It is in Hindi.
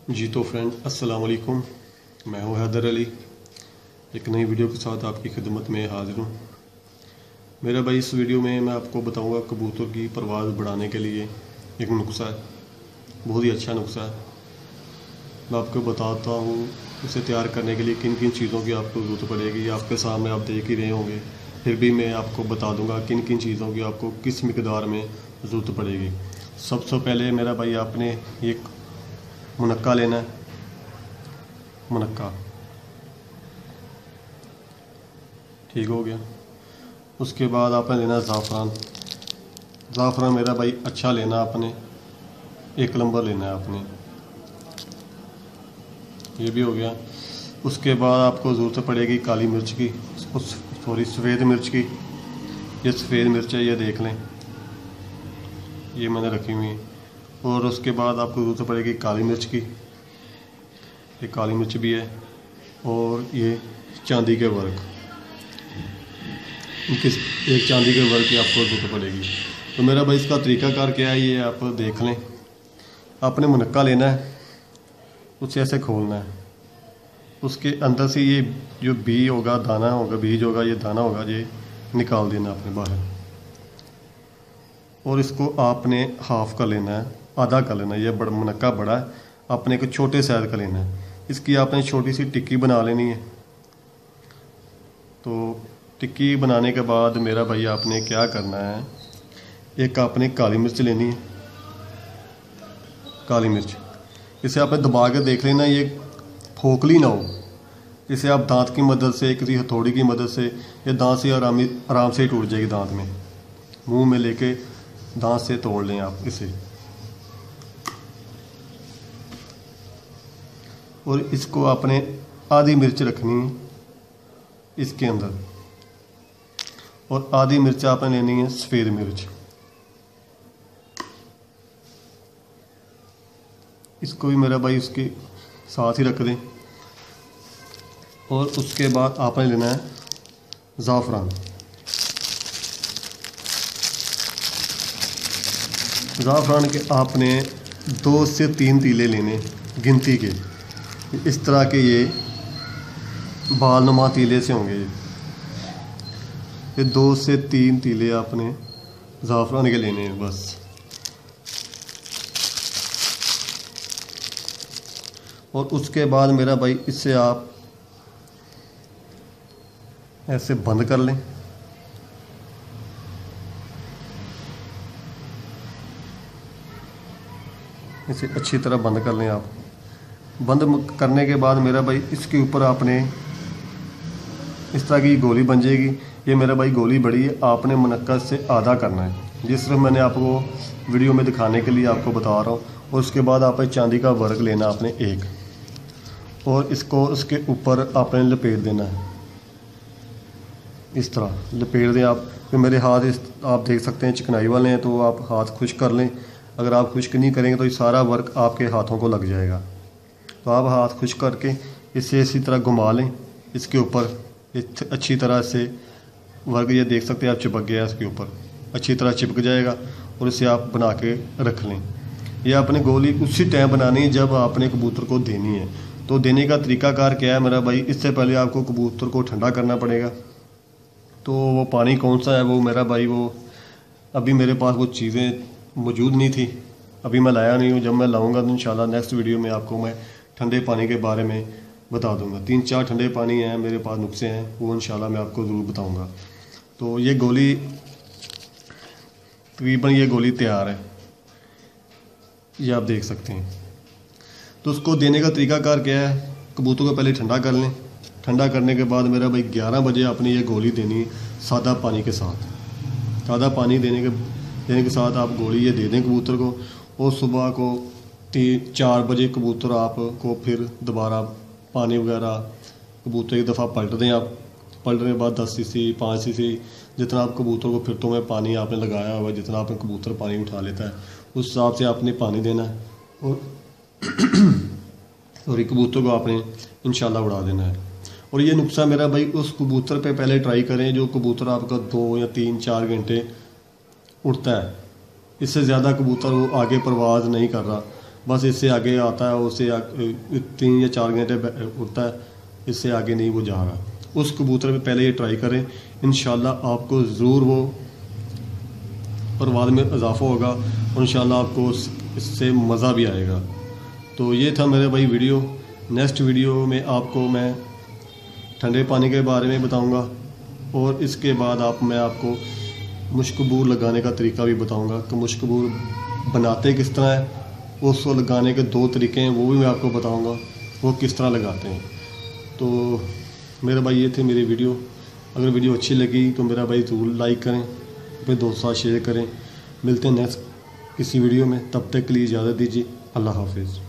जी तो फ्रेंड अस्सलाम वालेकुम। मैं हूं हैदर अली, एक नई वीडियो के साथ आपकी खिदमत में हाजिर हूं। मेरा भाई इस वीडियो में मैं आपको बताऊंगा कबूतर की परवाज़ बढ़ाने के लिए एक नुस्खा है, बहुत ही अच्छा नुस्खा है। मैं आपको बताता हूं उसे तैयार करने के लिए किन किन चीज़ों की आपको ज़रूरत पड़ेगी। आपके सामने आप देख ही रहे होंगे, फिर भी मैं आपको बता दूँगा किन किन चीज़ों की आपको किस मिकदार में ज़रूरत पड़ेगी। सबसे पहले मेरा भाई आपने एक मुनक्का लेना है। मुनक्का ठीक हो गया। उसके बाद आपने लेना है ज़ाफ़रान। ज़ाफ़रान मेरा भाई अच्छा लेना, आपने 1 नंबर लेना है आपने, ये भी हो गया। उसके बाद आपको ज़रूरत पड़ेगी काली मिर्च की, सॉरी सफ़ेद मिर्च की। ये सफ़ेद मिर्च है, ये देख लें, ये मैंने रखी हुई है। और उसके बाद आपको ज़रूरत पड़ेगी काली मिर्च की, ये काली मिर्च भी है। और ये चांदी के वर्क, किस एक चांदी के वर्क की आपको ज़रूरत पड़ेगी। तो मेरा भाई इसका तरीकाकार क्या है ये आप देख लें। आपने मुनक्का लेना है, उसे ऐसे खोलना है, उसके अंदर से ये जो बी होगा, दाना होगा, बीज होगा, ये दाना होगा, ये निकाल देना आपने बाहर। और इसको आपने हाफ़ कर लेना है, आधा कर लेना है। ये बड़ा मुनक्का बड़ा है, आपने एक छोटे साइज़ का लेना है। इसकी आपने छोटी सी टिक्की बना लेनी है। तो टिक्की बनाने के बाद मेरा भाई आपने क्या करना है, एक आपने काली मिर्च लेनी है। काली मिर्च इसे आपने दबा के देख लेना, ये खोखली ना हो। इसे आप दांत की मदद से, किसी हथौड़ी की मदद से, ये दांत से आराम से ही टूट जाएगी। दांत में, मुंह में लेके दांत से तोड़ लें आप इसे। और इसको आपने आधी मिर्च रखनी है इसके अंदर, और आधी मिर्च आपने लेनी है सफ़ेद मिर्च। इसको भी मेरा भाई उसके साथ ही रख दें। और उसके बाद आपने लेना है ज़ाफ़रान। ज़ाफ़रान के आपने 2 से 3 तीले लेने गिनती के, इस तरह के ये बालनुमा तीले से होंगे। ये 2 से 3 तीले आपने ज़ाफ़रान के लेने हैं बस। और उसके बाद मेरा भाई इससे आप ऐसे बंद कर लें। इसे अच्छी तरह बंद कर लें आप। बंद करने के बाद मेरा भाई इसके ऊपर आपने इस तरह की गोली बन जाएगी। ये मेरा भाई गोली बड़ी है, आपने मुनक्का से आधा करना है, जिस तरह मैंने आपको वीडियो में दिखाने के लिए आपको बता रहा हूँ। और उसके बाद आपने चांदी का वर्क लेना आपने एक, और इसको उसके ऊपर आपने लपेट देना है। इस तरह लपेट दें आप। तो मेरे हाथ आप देख सकते हैं चिकनाई वाले हैं, तो आप हाथ खुश्क कर लें। अगर आप खुश्क नहीं करेंगे तो ये सारा वर्क आपके हाथों को लग जाएगा। तो आप हाथ खुश्क करके इसे इसी तरह घुमा लें इसके ऊपर, अच्छी तरह से वर्क, ये देख सकते हैं आप चिपक गया इसके ऊपर, अच्छी तरह चिपक जाएगा। और इसे आप बना के रख लें। ये आपने गोली उसी टाइम बनानी है जब आपने कबूतर को देनी है। तो देने का तरीकाकार क्या है मेरा भाई, इससे पहले आपको कबूतर को ठंडा करना पड़ेगा। तो वो पानी कौन सा है वो मेरा भाई, वो अभी मेरे पास वो चीज़ें मौजूद नहीं थी, अभी मैं लाया नहीं हूँ। जब मैं लाऊंगा तो इंशाल्लाह नेक्स्ट वीडियो में आपको मैं ठंडे पानी के बारे में बता दूंगा। 3-4 ठंडे पानी हैं मेरे पास, नुस्खे हैं, वो इंशाल्लाह मैं आपको ज़रूर बताऊंगा। तो ये गोली तकरीबन ये गोली तैयार है, ये आप देख सकते हैं। तो उसको देने का तरीकाकार क्या है, कबूतर को पहले ठंडा कर लें। ठंडा करने के बाद मेरा भाई 11 बजे आपने ये गोली देनी है सादा पानी के साथ। सादा पानी देने के साथ आप गोली ये दे दें कबूतर को। और सुबह को 4 बजे कबूतर आपको फिर दोबारा पानी वगैरह कबूतर एक दफ़ा पलट दें आप। पलटने के बाद 10 सीसी 5 सीसी जितना आप कबूतर को फिरतों में पानी आपने लगाया हुआ है, जितना आपने कबूतर पानी उठा लेता है उस हिसाब से आपने पानी देना है। और एक कबूतर को आपने इंशाल्लाह उड़ा देना है। और ये नुस्खा मेरा भाई उस कबूतर पे पहले ट्राई करें जो कबूतर आपका 2 या 3-4 घंटे उड़ता है। इससे ज़्यादा कबूतर वो आगे परवाज़ नहीं कर रहा। बस इससे आगे आता है, उससे 3 या 4 घंटे उड़ता है, इससे आगे नहीं वो जाएगा। उस कबूतर पे पहले ये ट्राई करें, इंशाल्लाह आपको ज़रूर वो परवाज़ में इजाफा होगा और इंशाल्लाह आपको इससे मज़ा भी आएगा। तो ये था मेरे भाई वीडियो। नेक्स्ट वीडियो में आपको मैं ठंडे पानी के बारे में बताऊंगा और इसके बाद मैं आपको मुश्कबूर लगाने का तरीका भी बताऊंगा कि मुश्कबूर बनाते किस तरह है, उसको लगाने के 2 तरीके हैं, वो भी मैं आपको बताऊंगा वो किस तरह लगाते हैं। तो मेरे भाई ये थे मेरी वीडियो। अगर वीडियो अच्छी लगी तो मेरा भाई ज़रूर लाइक करें, अपने दोस्तों से शेयर करें। मिलते हैं नेक्स्ट किसी वीडियो में, तब तक के लिए इजाज़त दीजिए। अल्लाह हाफिज़।